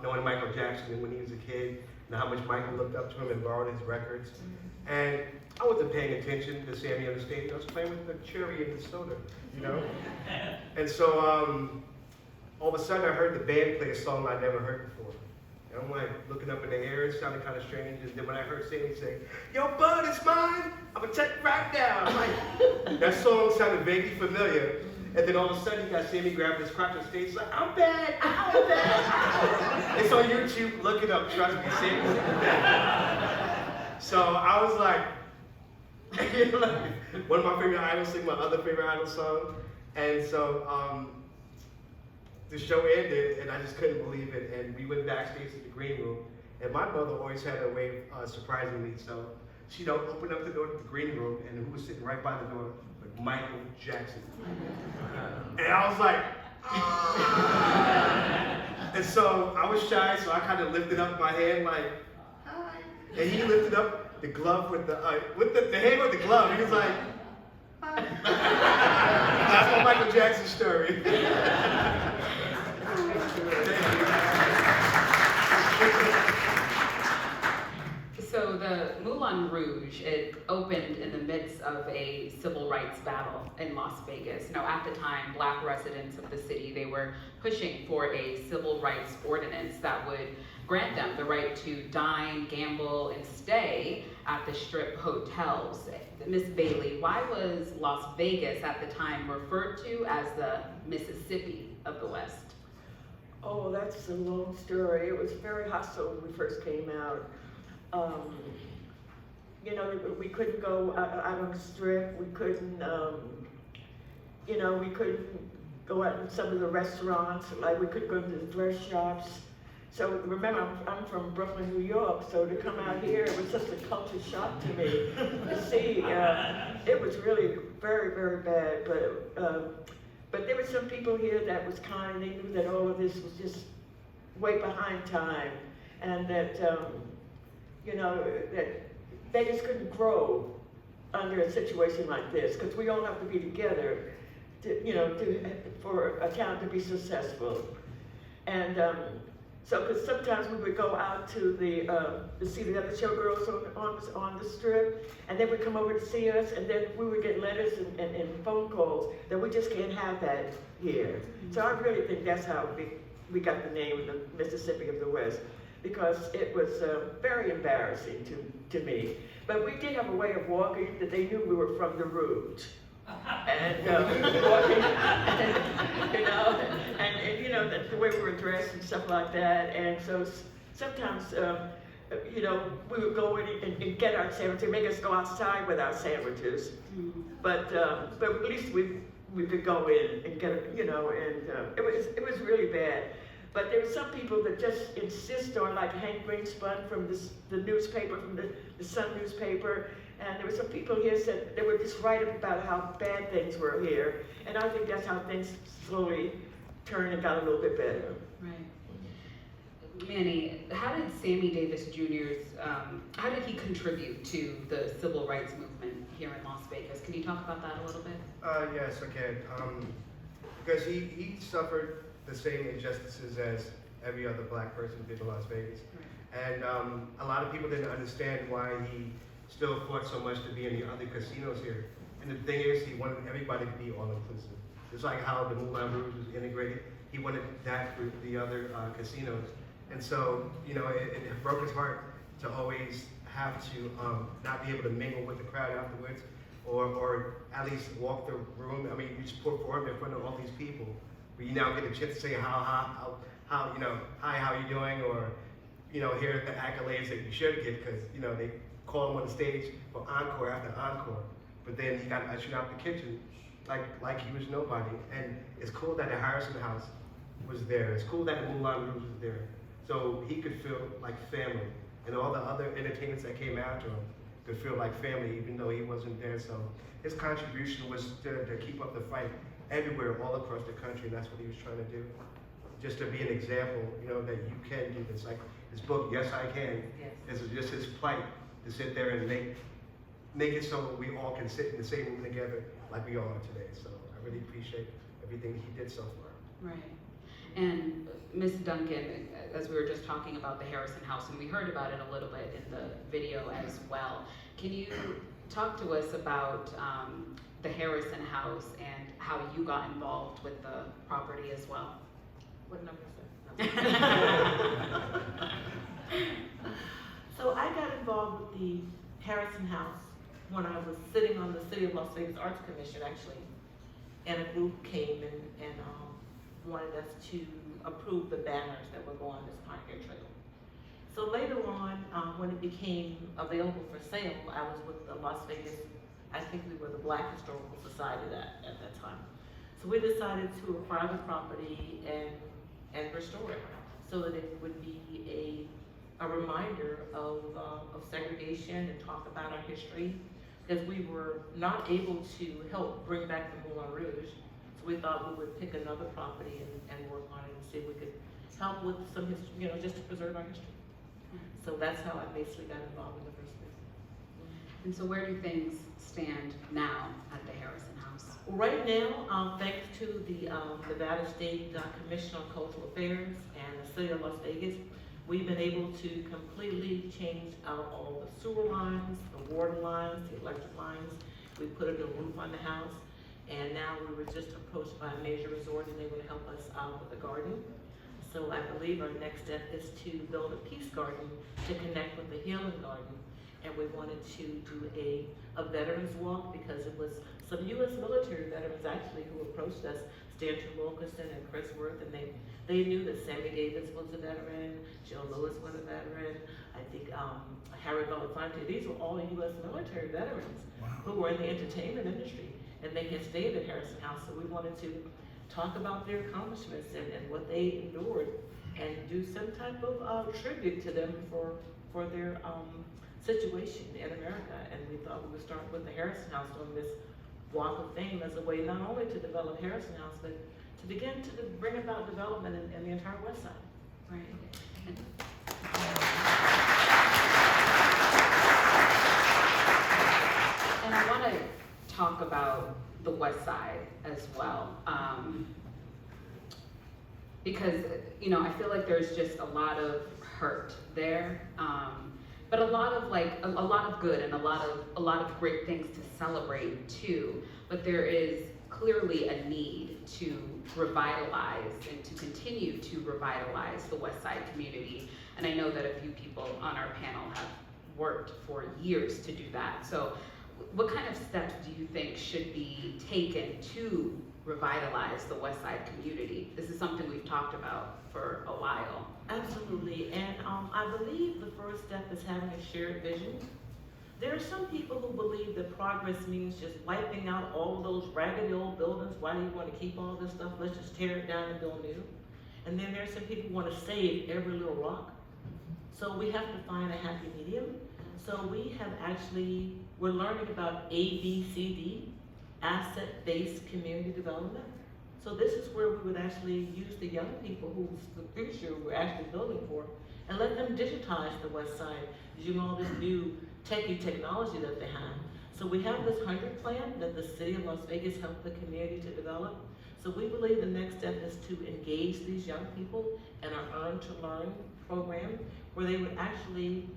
knowing Michael Jackson and when he was a kid, and how much Michael looked up to him and borrowed his records. And I wasn't paying attention to Sammy on the stage. I was playing with the cherry and the soda, you know? And so all of a sudden I heard the band play a song I'd never heard before. And I'm like looking up in the air, it sounded kind of strange. And then when I heard Sammy say, "Yo, bud, it's mine. I'm gonna take it right now." I'm like, that song sounded vaguely familiar. And then all of a sudden, you got Sammy grab his crotch on stage, like, "I'm bad, I'm bad." It's on YouTube, look it up, trust me, Sammy's bad. So I was like, one of my favorite idols sing my other favorite idol song. And so the show ended, and I just couldn't believe it. And we went backstage to the green room. And my mother always had a way of surprising me. So she'd open up the door to the green room, and who was sitting right by the door? Michael Jackson. And I was like, and so I was shy, so I kind of lifted up my hand like, "Hi." And he lifted up the glove with the hand with the glove. He was like, "Hi." That's my Michael Jackson story. So the Moulin Rouge, it opened in the midst of a civil rights battle in Las Vegas. Now, at the time, Black residents of the city, they were pushing for a civil rights ordinance that would grant them the right to dine, gamble, and stay at the Strip hotels. Miss Bailey, why was Las Vegas at the time referred to as the Mississippi of the West? Oh, that's a long story. It was very hostile when we first came out. You know, we couldn't go out on the Strip. We couldn't, you know, we couldn't go out in some of the restaurants. Like, we couldn't go to the dress shops. So remember, I'm from Brooklyn, New York. So to come out here, it was just a culture shock to me. To see, it was really very, very bad. But there were some people here that was kind. They knew that all of this was just way behind time, and that. You know, that they just couldn't grow under a situation like this, because we all have to be together, to, you know, for a town to be successful. And so, because sometimes we would go out to see the other showgirls on the Strip, and they would come over to see us, and then we would get letters and phone calls that we just can't have that here. So I really think that's how we got the name of the Mississippi of the West, because it was very embarrassing to me. But we did have a way of walking that they knew we were from the Rouge. And walking, you know, and you know, the way we were dressed and stuff like that. And so sometimes, you know, we would go in and get our sandwiches, make us go outside with our sandwiches. But at least we could go in and get, you know, and it was really bad. But there were some people that just insist on, like Hank Greenspun from the newspaper, from the Sun newspaper, and there were some people here said they would just write about how bad things were here, and I think that's how things slowly turned and got a little bit better. Right. Manny, how did Sammy Davis Jr.'s, how did he contribute to the civil rights movement here in Las Vegas? Can you talk about that a little bit? Yes, I can. Because he suffered the same injustices as every other black person did in Las Vegas. Right. And a lot of people didn't understand why he still fought so much to be in the other casinos here. And the thing is, he wanted everybody to be all-inclusive. Just like how the Moulin Rouge was integrated, he wanted that for the other casinos. And so, you know, it broke his heart to always have to not be able to mingle with the crowd afterwards, or at least walk the room. I mean, you just perform in front of all these people, but you now get a chance to say how you know, hi, how are you doing, or, you know, hear the accolades that you should get, because, you know, they call him on the stage for encore after encore. But then he got ushered out the kitchen like he was nobody. And it's cool that the Harrison House was there. It's cool that the Moulin Rouge was there. So he could feel like family. And all the other entertainers that came after him could feel like family, even though he wasn't there. So his contribution was to keep up the fight everywhere, all across the country, and that's what he was trying to do. Just to be an example, you know, that you can do this. Like his book, Yes, I Can, is just his plight to sit there and make it so we all can sit in the same room together like we all are today. So I really appreciate everything he did so far. Right. And Ms. Duncan, as we were just talking about the Harrison House, and we heard about it a little bit in the video as well, can you talk to us about the Harrison House and how you got involved with the property as well? What number is that? So I got involved with the Harrison House when I was sitting on the City of Las Vegas Arts Commission, actually, and a group came and wanted us to approve the banners that would go on this Pioneer Trail. So later on, when it became available for sale, I was with the Las Vegas, I think we were the Black Historical Society at that time. So we decided to acquire the property and restore it so that it would be a reminder of segregation and talk about our history, because we were not able to help bring back the Moulin Rouge. So we thought we would pick another property and work on it and see if we could help with some history, just to preserve our history. So that's how I basically got involved in the first place. And so where do things stand now at the Harrison House? Right now, thanks to the Nevada State Commission on Cultural Affairs and the City of Las Vegas, we've been able to completely change out all the sewer lines, the water lines, the electric lines. We put a new roof on the house, and now we were just approached by a major resort, and they would help us out with the garden. So I believe our next step is to build a peace garden to connect with the healing garden. And we wanted to do a veterans walk, because it was some U.S. military veterans actually who approached us, Stanton Wilkerson and Chris Worth, and they knew that Sammy Davis was a veteran, Joe Lewis was a veteran, I think Harry Belafonte. These were all U.S. military veterans who were in the entertainment industry, and they had stayed at Harrison House. So we wanted to talk about their accomplishments and what they endured, and do some type of tribute to them for their situation in America. And we thought we would start with the Harrison House on this Walk of Fame as a way not only to develop Harrison House, but to begin to bring about development in the entire West Side. Right. And I want to talk about the West Side as well, because I feel like there's just a lot of hurt there, but a lot of good and a lot of great things to celebrate too. But there is clearly a need to revitalize and to continue to revitalize the West Side community. And I know that a few people on our panel have worked for years to do that. So what kind of steps do you think should be taken to revitalize the West Side community? This is something we've talked about for a while. Absolutely, and I believe the first step is having a shared vision. There are some people who believe that progress means just wiping out all of those raggedy old buildings. Why do you want to keep all this stuff? Let's just tear it down and build new. And then there's some people who want to save every little rock. So we have to find a happy medium. So we're learning about ABCD, asset-based community development. So this is where we would actually use the young people who's the future we're actually building for, and let them digitize the West Side using all this new techie technology that they have. So we have this 100 plan that the City of Las Vegas helped the community to develop. So we believe the next step is to engage these young people in our Earn to Learn program, where they would actually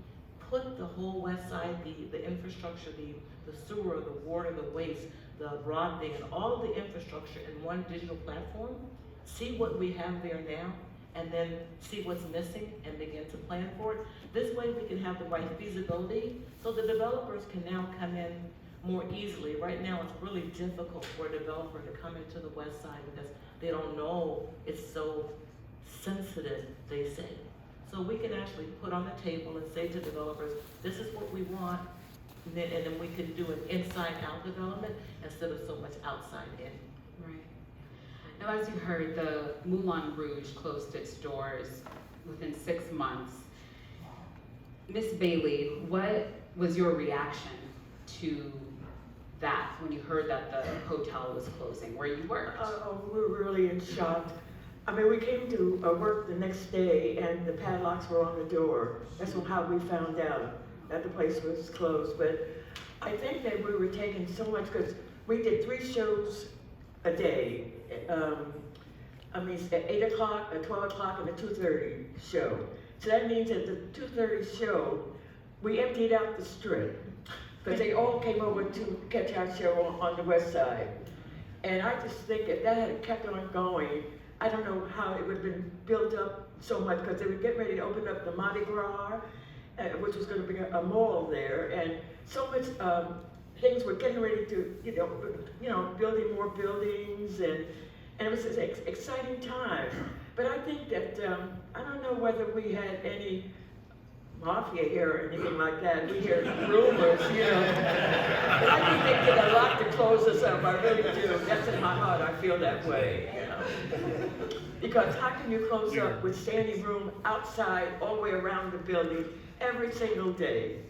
put the whole West Side, the infrastructure, the sewer, the water, the waste, the broadband, all of the infrastructure in one digital platform, see what we have there now, and then see what's missing and begin to plan for it. This way we can have the right feasibility, so the developers can now come in more easily. Right now it's really difficult for a developer to come into the West Side because they don't know, it's so sensitive, they say. So we can actually put on the table and say to developers, this is what we want, and then we can do an inside-out development instead of so much outside-in. Right. Now, as you heard, the Moulin Rouge closed its doors within 6 months. Miss Bailey, what was your reaction to that when you heard that the hotel was closing where you worked? We were really in shock. I mean, we came to work the next day and the padlocks were on the door. That's how we found out that the place was closed. But I think that we were taking so much, because we did 3 shows a day, I mean, it's at 8 o'clock, at 12 o'clock, and a 2:30 show. So that means at the 2:30 show, we emptied out the strip, because they all came over to catch our show on the west side. And I just think if that had kept on going, I don't know how it would have been built up so much, because they were getting ready to open up the Mardi Gras, which was going to be a mall there, and so much things were getting ready to, building more buildings, and it was an exciting time. But I think that, I don't know whether we had any mafia here or anything like that. We hear rumors, But I think they did a lot to close us up, I really do. That's in my heart, I feel that way, Because how can you close up with standing room outside, all the way around the building, every single day?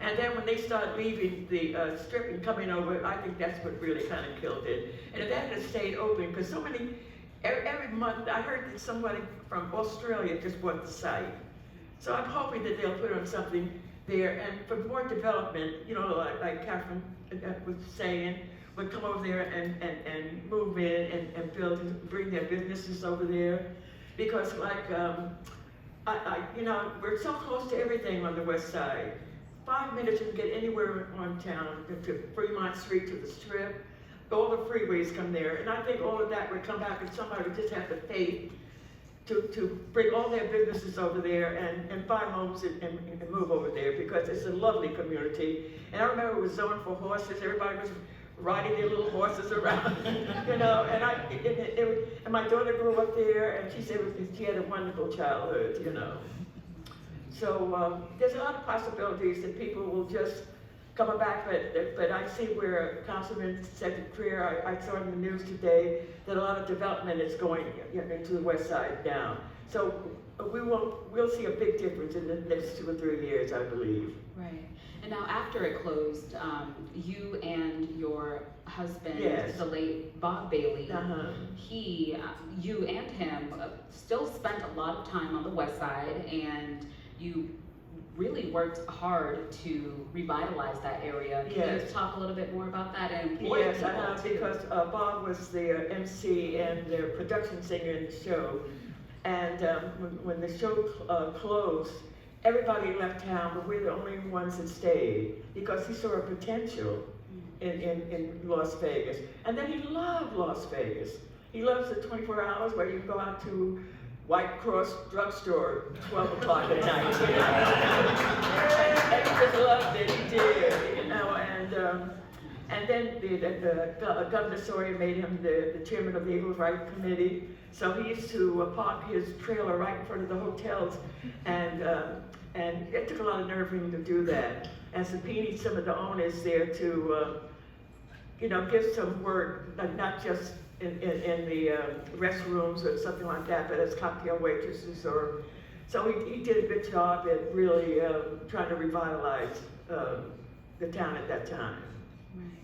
And then when they start leaving the strip and coming over, I think that's what really kind of killed it. And if that had stayed open, because so many, every month, I heard that somebody from Australia just bought the site. So I'm hoping that they'll put on something there, and for more development, like Katherine was saying, would come over there and move in and build and bring their businesses over there. Because we're so close to everything on the west side. 5 minutes you can get anywhere on town, to Fremont Street, to the Strip. All the freeways come there, and I think all of that would come back if somebody would just have the faith to bring all their businesses over there and buy homes and move over there, because it's a lovely community. And I remember it was zoned for horses. Everybody was riding their little horses around, and my daughter grew up there, and she said she had a wonderful childhood, So there's a lot of possibilities that people will just come back, but I see where Councilman said the prayer. I saw in the news today that a lot of development is going into the west side now. So we'll see a big difference in the next 2 or 3 years, I believe. Right. And now after it closed, you and your husband, Yes. the late Bob Bailey, you and him still spent a lot of time on the west side, and you really worked hard to revitalize that area. Can you talk a little bit more about that? And Yes, because Bob was the MC and the production singer in the show. And when the show closed, everybody left town, but we're the only ones that stayed, because he saw a potential in Las Vegas. And then he loved Las Vegas. He loves the 24 hours where you go out to White Cross drugstore, 12 o'clock at night, and he just loved it, he did, and then Governor Sawyer made him the chairman of the Equal Rights Committee, so he used to park his trailer right in front of the hotels, and it took a lot of nerve-wracking to do that, and subpoenaed some of the owners there to, give some word, not just in the restrooms or something like that, but as cocktail waitresses so he did a good job at really trying to revitalize the town at that time. Right.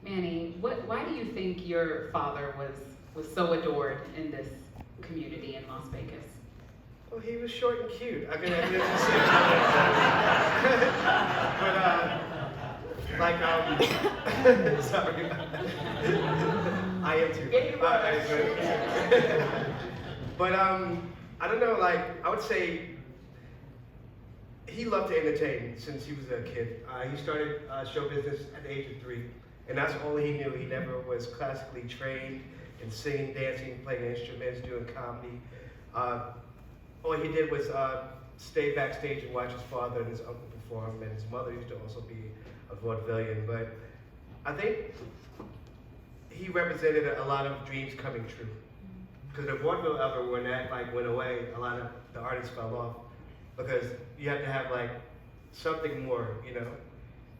Manny, why do you think your father was so adored in this community in Las Vegas? Well, he was short and cute. I'm gonna admit but sorry about that. I am too. But I don't know, I would say he loved to entertain since he was a kid. He started show business at the age of 3, and that's all he knew. He never was classically trained in singing, dancing, playing instruments, doing comedy. All he did was stay backstage and watch his father and his uncle perform, and his mother used to also be a vaudevillian. But I think he represented a lot of dreams coming true. Because the vaudeville era, when that went away, a lot of the artists fell off. Because you have to have something more,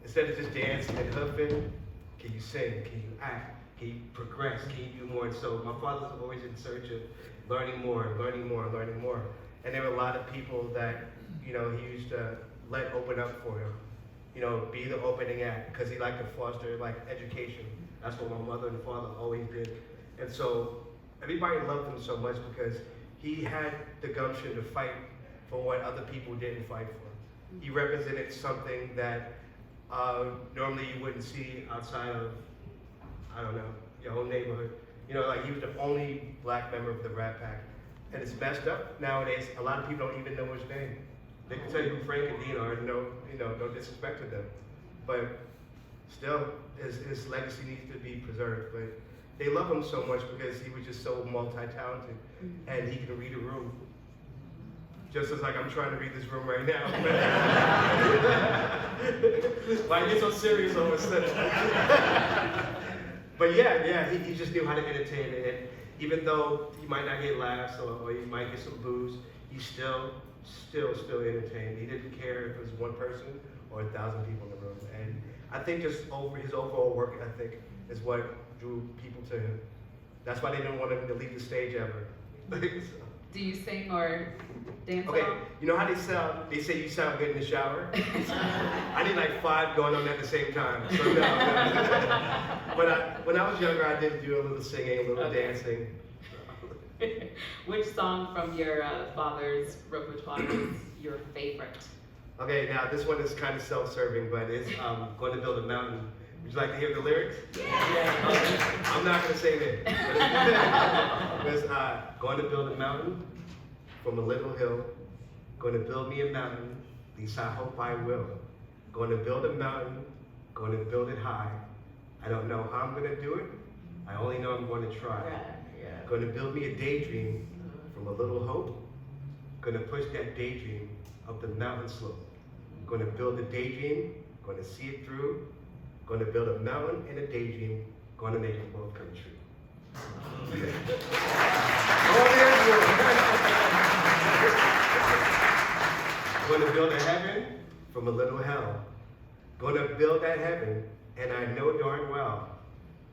Instead of just dancing and hoofing, can you sing? Can you act? Can you progress? Can you do more? And so my father was always in search of learning more, learning more, learning more. And there were a lot of people that, he used to let open up for him. Be the opening act, because he liked to foster education. That's what my mother and father always did. And so everybody loved him so much because he had the gumption to fight for what other people didn't fight for. He represented something that normally you wouldn't see outside of, I don't know, your own neighborhood. You know, like he was the only black member of the Rat Pack. And it's messed up nowadays. A lot of people don't even know his name. They can tell you who Frank and Dean are, and no disrespect to them. But still, his legacy needs to be preserved. But they love him so much because he was just so multi-talented, and he can read a room. Just as like I'm trying to read this room right now. Why are you so serious all of a sudden? But yeah, he just knew how to entertain it. And even though you might not get laughs or you might get some boos, he still entertained. He didn't care if it was one person or 1,000 people in the room. And I think just his overall work ethic is what drew people to him. That's why they didn't want him to leave the stage ever. Do you sing or dance Okay, at all? you know how they say you sound good in the shower? I need like 5 going on at the same time. So no. But when I was younger, I did do a little singing, a little dancing. Which song from your father's repertoire is your favorite? Okay, now this one is kind of self-serving, but it's Going to Build a Mountain. Would you like to hear the lyrics? Yeah. I'm not going to sing it. It's going to build a mountain from a little hill. Going to build me a mountain, at least I hope I will. Going to build a mountain, going to build it high. I don't know how I'm going to do it. I only know I'm going to try. Going to build me a daydream from a little hope. Going to push that daydream up the mountain slope. Going to build a daydream, going to see it through. Going to build a mountain and a daydream, going to make them both come true. Going to build a heaven from a little hell. Going to build that heaven, and I know darn well,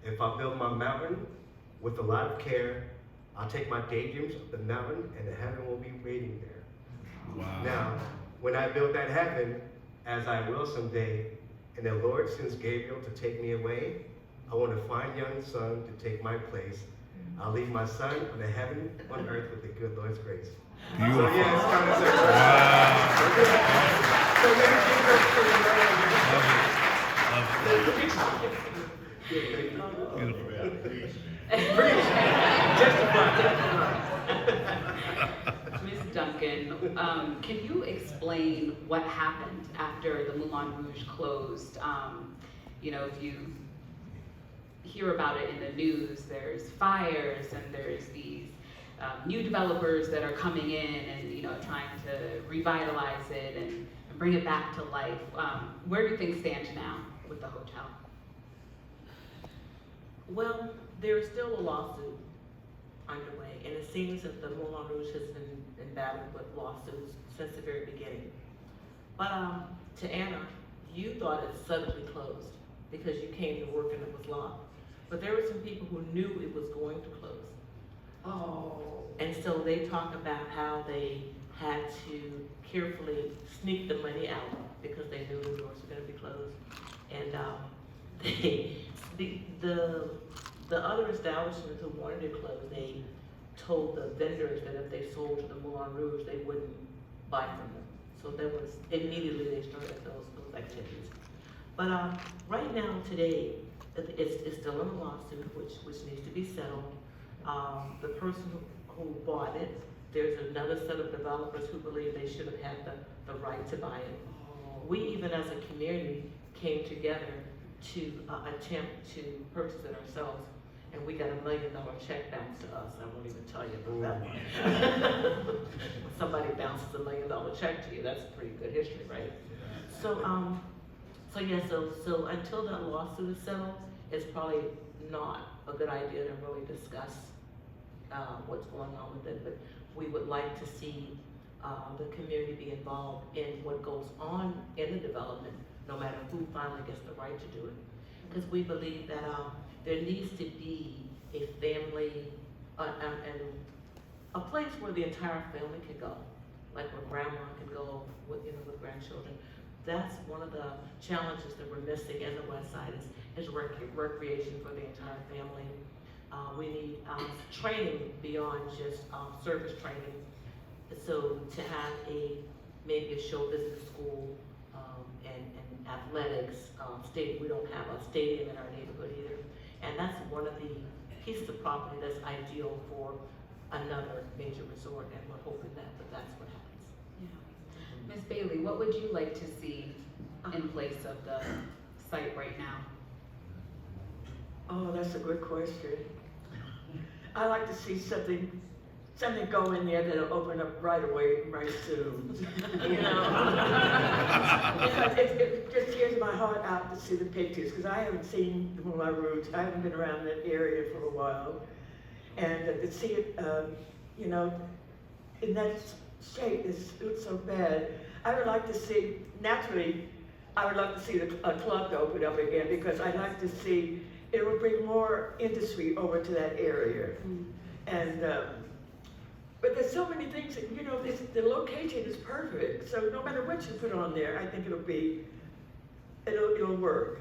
if I build my mountain with a lot of care, I'll take my daydreams up the mountain, and the heaven will be waiting there. Wow. Now, when I build that heaven, as I will someday, and the Lord sends Gabriel to take me away, I want to find young son to take my place. I'll leave my son on the heaven on earth with the good Lord's grace. Beautiful. So yeah, it's kind of Miss Duncan, can you explain what happened after the Moulin Rouge closed? You know, if you hear about it in the news, there's fires and there's these new developers that are coming in and, you know, trying to revitalize it and bring it back to life. Where do things stand now with the hotel? Well, there's still a lawsuit underway, and it seems that the Moulin Rouge has been battled with lawsuits since the very beginning. But to Anna, you thought it suddenly closed because you came to work and it was locked. But there were some people who knew it was going to close. Oh. And so they talk about how they had to carefully sneak the money out because they knew the doors were going to be closed. And the other establishments who wanted to close, they told the vendors that if they sold to the Moulin Rouge, they wouldn't buy from them. So there was, immediately they started those activities. But right now, today, it's still in a lawsuit, which needs to be settled. The person who bought it, there's another set of developers who believe they should have had the right to buy it. We even as a community came together to attempt to purchase it ourselves, and we got $1 million check bounced to us. I won't even tell you about that one. When somebody bounces $1 million check to you, that's a pretty good history, right? So until that lawsuit is settled, it's probably not a good idea to really discuss what's going on with it, but we would like to see the community be involved in what goes on in the development, no matter who finally gets the right to do it. Because we believe that there needs to be a family and a place where the entire family can go, like where grandma can go with grandchildren. That's one of the challenges that we're missing in the West Side is recreation for the entire family. We need training beyond just service training. So to have maybe a show business school and athletics, we don't have a stadium in our neighborhood either. And that's one of the piece of property that's ideal for another major resort, and we're hoping that that's what happens. Yeah. Ms. Bailey, what would you like to see in place of the site right now? Oh, that's a good question. I like to see something go in there that'll open up right away, right soon. You know? Because it just tears my heart out to see the pictures, because I haven't seen the Moulin Rouge. I haven't been around that area for a while. And to see it, you know, in that shape, it looks so bad. I would like to see, naturally, I would like to see a club to open up again, because I'd like to see, it would bring more industry over to that area. And, but there's so many things that, you know, the location is perfect. So no matter what you put on there, I think it'll work.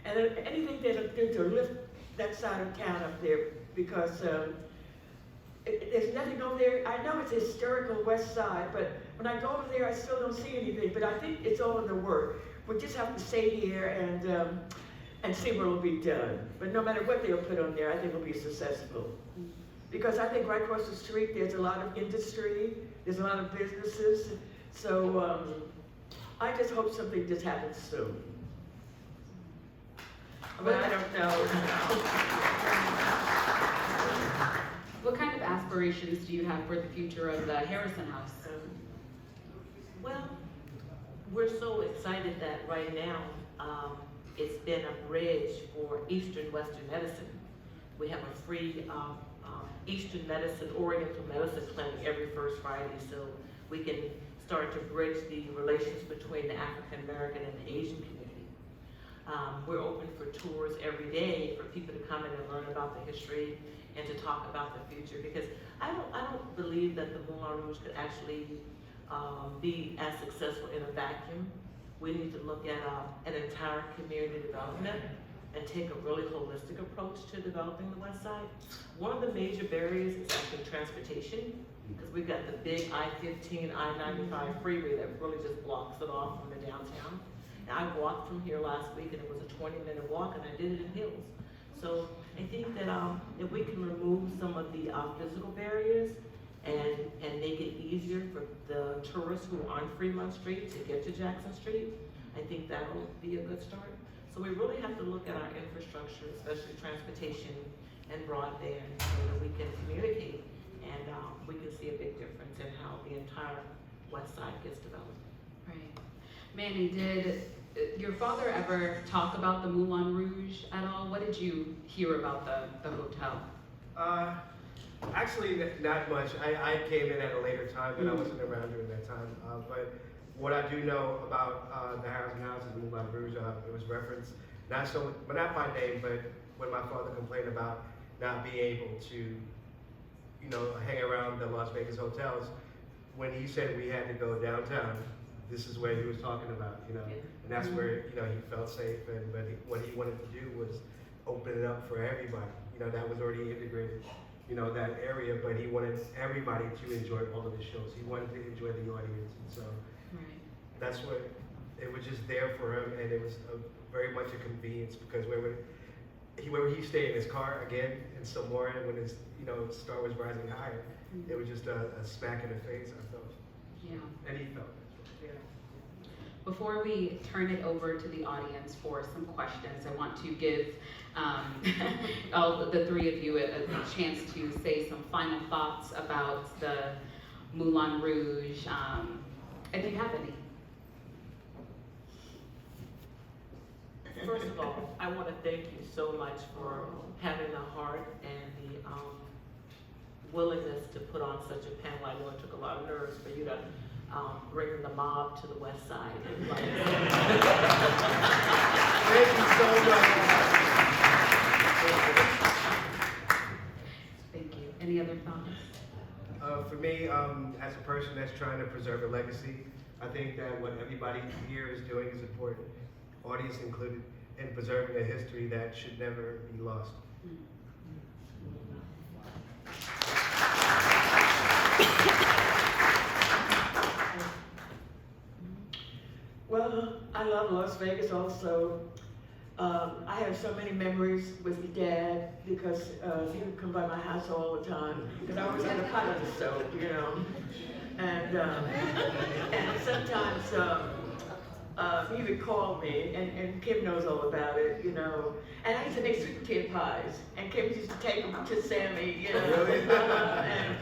And then anything that'll do to lift that side of town up there, because there's nothing over there. I know it's a historical west side, but when I go over there, I still don't see anything. But I think it's all in the work. We just have to stay here and see what will be done. But no matter what they'll put on there, I think it'll be successful. Because I think right across the street, there's a lot of industry, there's a lot of businesses. So I just hope something just happens soon. But I don't know. What kind of aspirations do you have for the future of the Harrison House? Well, we're so excited that right now it's been a bridge for Eastern Western medicine. We have a free Eastern medicine, Oriental medicine clinic every first Friday, so we can start to bridge the relations between the African American and the Asian community. We're open for tours every day for people to come in and learn about the history and to talk about the future, because I don't believe that the Moulin Rouge could actually be as successful in a vacuum. We need to look at an entire community development and take a really holistic approach to developing the West Side. One of the major barriers is actually transportation, because we've got the big I-15, I-95 freeway that really just blocks it off from the downtown. And I walked from here last week, and it was a 20-minute walk, and I did it in heels. So I think that if we can remove some of the physical barriers and make it easier for the tourists who are on Fremont Street to get to Jackson Street, I think that'll be a good start. So we really have to look at our infrastructure, especially transportation and broadband, so that we can communicate and we can see a big difference in how the entire West Side gets developed. Right. Manny, did your father ever talk about the Moulin Rouge at all? What did you hear about the hotel? Actually, not much. I came in at a later time, and I wasn't around during that time. But what I do know about the Harrison House and Moulin Rouge, it was referenced, but not by name, but when my father complained about not being able to, you know, hang around the Las Vegas hotels, when he said we had to go downtown, this is where he was talking about, you know, and that's where, you know, he felt safe, but what he wanted to do was open it up for everybody. You know, that was already integrated, you know, that area, but he wanted everybody to enjoy all of the shows. He wanted to enjoy the audience, and so that's what, it was just there for him, and it was very much a convenience, because where he stayed in his car again in Samora, when his, you know, star was rising higher, it was just a smack in the face, I felt. Yeah. And he felt it. Before we turn it over to the audience for some questions, I want to give all the three of you a chance to say some final thoughts about the Moulin Rouge, if you have any. First of all, I want to thank you so much for having the heart and the willingness to put on such a panel. I know it took a lot of nerves for you to bring the mob to the West Side. Thank you so much. Thank you. Any other thoughts? For me, as a person that's trying to preserve a legacy, I think that what everybody here is doing is important, audience included, in preserving a history that should never be lost. Well, I love Las Vegas also. I have so many memories with your dad because he would come by my house all the time because I always had a pot on the stove, you know. And sometimes he would call me, and Kim knows all about it, you know. And I used to make sweet potato pies, and Kim used to take them to Sammy, you know, Really?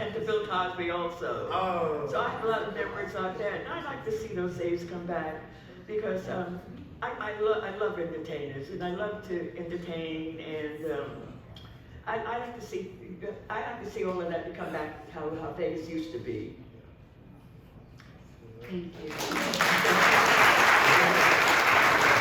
and to Bill Cosby also. Oh. So I have a lot of memories like that, and I like to see those days come back because I love entertainers, and I love to entertain, and I like to see all of that to come back how Vegas used to be. Thank you.